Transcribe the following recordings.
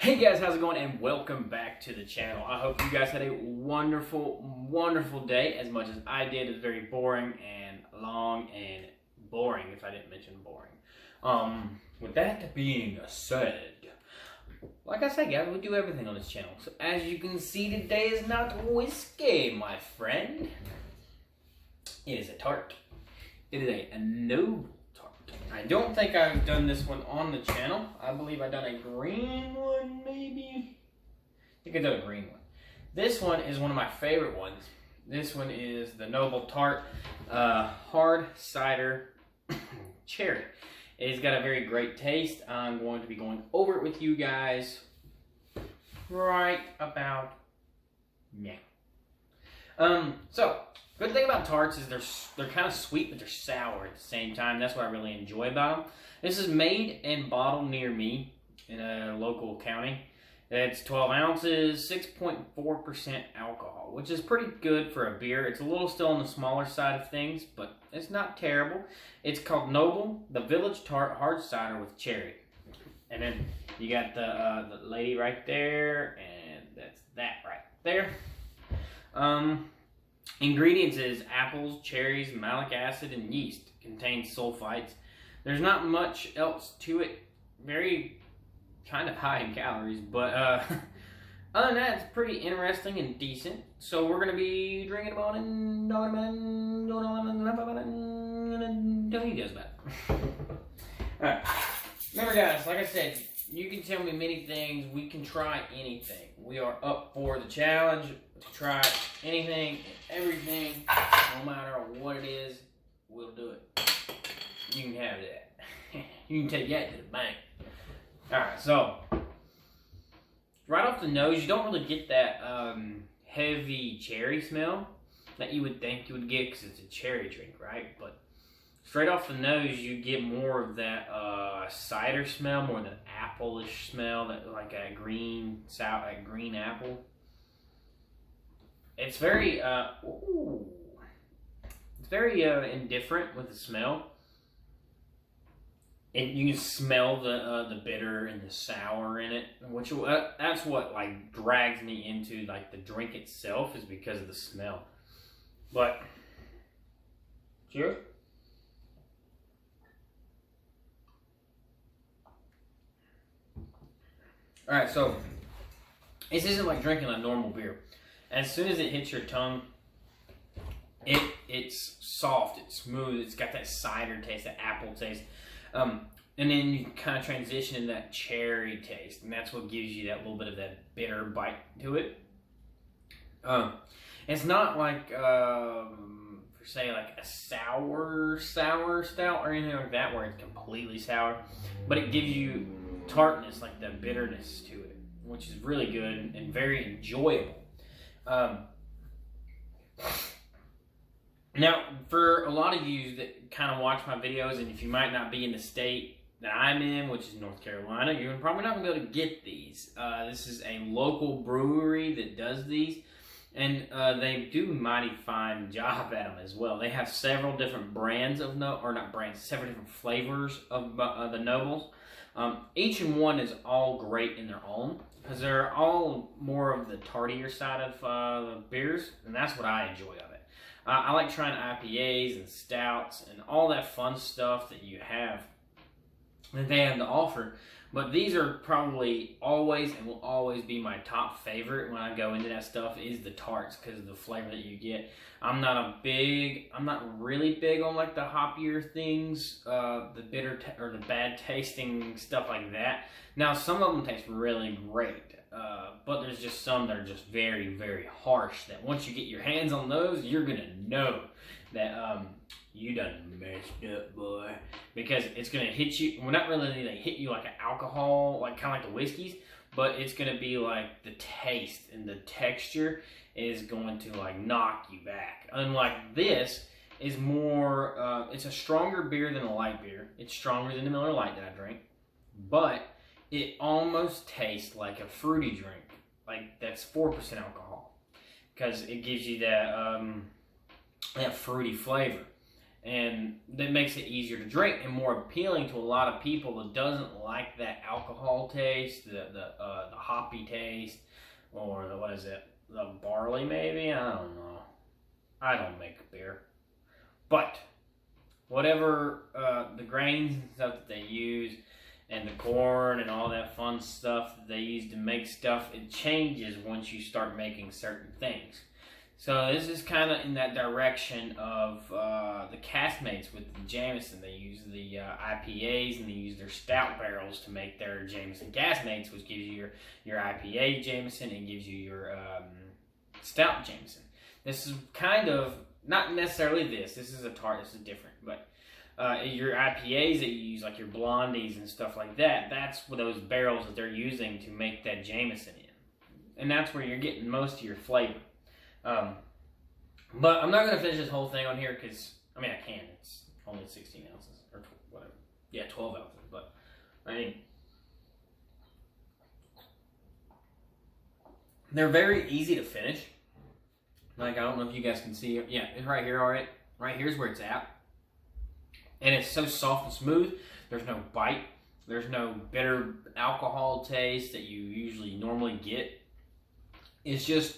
Hey guys, how's it going? And welcome back to the channel. I hope you guys had a wonderful day, as much as I did. It was very boring and long and boring, if I didn't mention boring. With that being said, like I said guys, we do everything on this channel. So as you can see, today is not whiskey, my friend. It is a tart. It is a noble tart. I don't think I've done this one on the channel. I believe I've done a green one, maybe. I think I've done a green one. This one is one of my favorite ones. This one is the Noble Tart Hard Cider Cherry. It's got a very great taste. I'm going to be going over it with you guys right about now. So, good thing about tarts is they're kind of sweet, but they're sour at the same time. That's what I really enjoy about them. This is made and bottled near me in a local county. It's 12 ounces, 6.4% alcohol, which is pretty good for a beer. It's a little still on the smaller side of things, but it's not terrible. It's called Noble, the Village Tart Hard Cider with Cherry. And then you got the lady right there, and that's that right there. Ingredients is apples, cherries, malic acid, and yeast. Contains sulfites. There's not much else to it. Very kind of high in calories, but other than that, it's pretty interesting and decent. So we're gonna be drinking about it and tell you guys about it. Alright. Remember guys, like I said, you can tell me many things. We can try anything. We are up for the challenge to try anything and everything. No matter what it is, we'll do it. You can have that. You can take that to the bank. Alright, so right off the nose, you don't really get that heavy cherry smell that you would think you would get because it's a cherry drink, right? But straight off the nose, you get more of that cider smell, more than apple-ish smell, that like a green apple. It's very indifferent with the smell. And you can smell the bitter and the sour in it, which that's what like drags me into like the drink itself, is because of the smell. But cheers. Alright, so this isn't like drinking a normal beer. As soon as it hits your tongue, it's soft, it's smooth, it's got that cider taste, that apple taste. And then you kind of transition into that cherry taste, and that's what gives you that little bit of that bitter bite to it. It's not like, say, like a sour stout or anything like that, where it's completely sour, but it gives you tartness, like the bitterness to it, which is really good and very enjoyable. Now, for a lot of you that kind of watch my videos, and if you might not be in the state that I'm in, which is North Carolina, you're probably not going to be able to get these. This is a local brewery that does these, and they do a mighty fine job at them as well. They have several different brands of several different flavors of the Nobles. Each and one is all great in their own, because they're all more of the tartier side of the beers, and that's what I enjoy of it. I like trying IPAs and stouts and all that fun stuff that you have, that they have to offer. But these are probably always and will always be my top favorite when I go into that stuff, is the tarts, because of the flavor that you get. I'm not really big on like the hoppier things, the bitter or the bad tasting stuff like that. Now some of them taste really great, but there's just some that are just very, very harsh, that once you get your hands on those, you're gonna know that you done messed up, boy, because it's gonna hit you. Well, not really they hit you like an alcohol, like kind of like the whiskeys, but it's gonna be like the taste and the texture is going to like knock you back. Unlike this is more, it's a stronger beer than a light beer. It's stronger than the Miller Lite that I drink, but it almost tastes like a fruity drink, like that's 4% alcohol, because it gives you that that fruity flavor. and that makes it easier to drink and more appealing to a lot of people that doesn't like that alcohol taste, the hoppy taste, or the, what is it, the barley maybe? I don't know. I don't make beer, but whatever the grains and stuff that they use, and the corn and all that fun stuff that they use to make stuff, it changes once you start making certain things. So this is kind of in that direction of the Caskmates with the Jameson. They use the IPAs, and they use their stout barrels to make their Jameson Caskmates, which gives you your IPA Jameson and gives you your stout Jameson. This is kind of, not necessarily this is a tart, this is different, but your IPAs that you use, like your blondies and stuff like that, that's what those barrels that they're using to make that Jameson in. And that's where you're getting most of your flavor. But I'm not going to finish this whole thing on here because, I mean, I can. It's only 16 ounces, or whatever. Yeah, 12 ounces, but, I mean, they're very easy to finish. Like, I don't know if you guys can see it. Yeah, it's right here, all right. Right here's where it's at. And it's so soft and smooth. There's no bite. There's no bitter alcohol taste that you usually normally get. It's just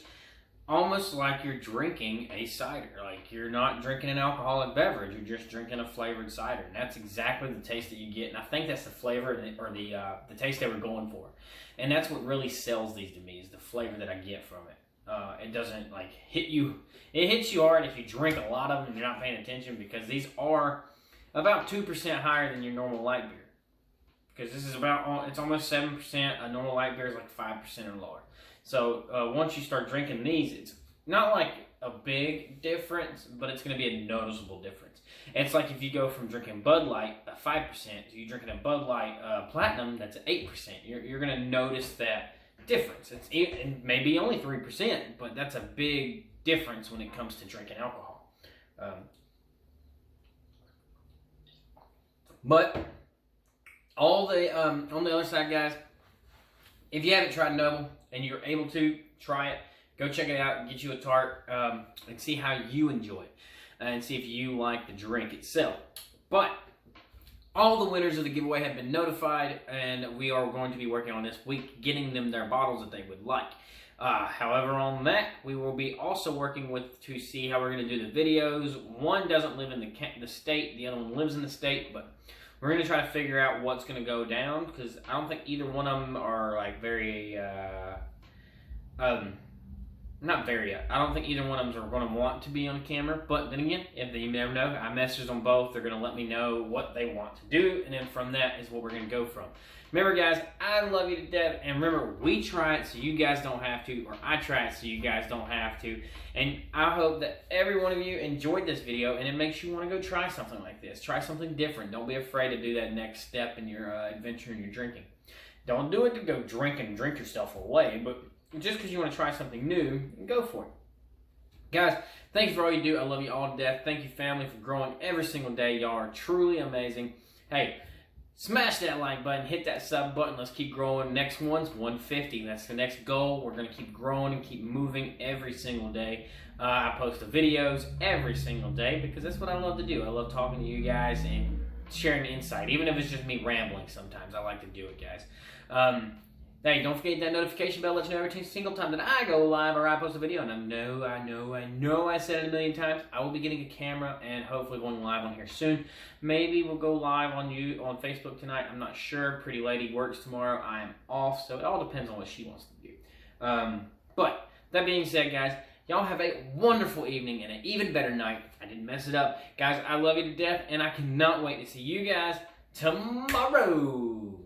almost like you're drinking a cider. Like, you're not drinking an alcoholic beverage. You're just drinking a flavored cider. And that's exactly the taste that you get. And I think that's the flavor, or the taste they were going for. And that's what really sells these to me, is the flavor that I get from it. It doesn't, like, hit you. It hits you hard if you drink a lot of them and you're not paying attention, because these are about 2% higher than your normal light beer. Because this is about, it's almost 7%. A normal light beer is like 5% or lower. So once you start drinking these, it's not like a big difference, but it's going to be a noticeable difference. It's like if you go from drinking Bud Light, 5%, to you drinking a Bud Light Platinum, that's 8%. You're going to notice that difference. It may be only 3%, but that's a big difference when it comes to drinking alcohol. But all the on the other side, guys, if you haven't tried Noble and you're able to try it, go check it out, get you a tart, and see how you enjoy it, and see if you like the drink itself. But all the winners of the giveaway have been notified, and we are going to be working on this week getting them their bottles that they would like. However, on that, we will be also working with to see how we're going to do the videos. One doesn't live in the state, the other one lives in the state, but we're going to try to figure out what's going to go down, because I don't think either one of them are like very, not very, I don't think either one of them are going to want to be on camera. But then again, if you never know, I messaged them both. They're going to let me know what they want to do, and then from that is what we're going to go from. Remember, guys, I love you to death, and remember, we try it so you guys don't have to, or I try it so you guys don't have to. And I hope that every one of you enjoyed this video, and it makes you want to go try something like this. Try something different. Don't be afraid to do that next step in your adventure in your drinking. Don't do it to go drink and drink yourself away, but just because you want to try something new, go for it. Guys, thank you for all you do. I love you all to death. Thank you, family, for growing every single day. Y'all are truly amazing. Hey, smash that like button, hit that sub button. Let's keep growing. Next one's 150. That's the next goal. We're going to keep growing and keep moving every single day. I post the videos every single day because that's what I love to do. I love talking to you guys and sharing insight. Even if it's just me rambling sometimes, I like to do it, guys. Hey, don't forget that notification bell. Let you know every single time that I go live or I post a video. And I know I said it a million times. I will be getting a camera and hopefully going live on here soon. Maybe we'll go live on Facebook tonight. I'm not sure. Pretty Lady works tomorrow. I am off, so it all depends on what she wants to do. But that being said, guys, y'all have a wonderful evening and an even better night. I didn't mess it up. Guys, I love you to death, and I cannot wait to see you guys tomorrow.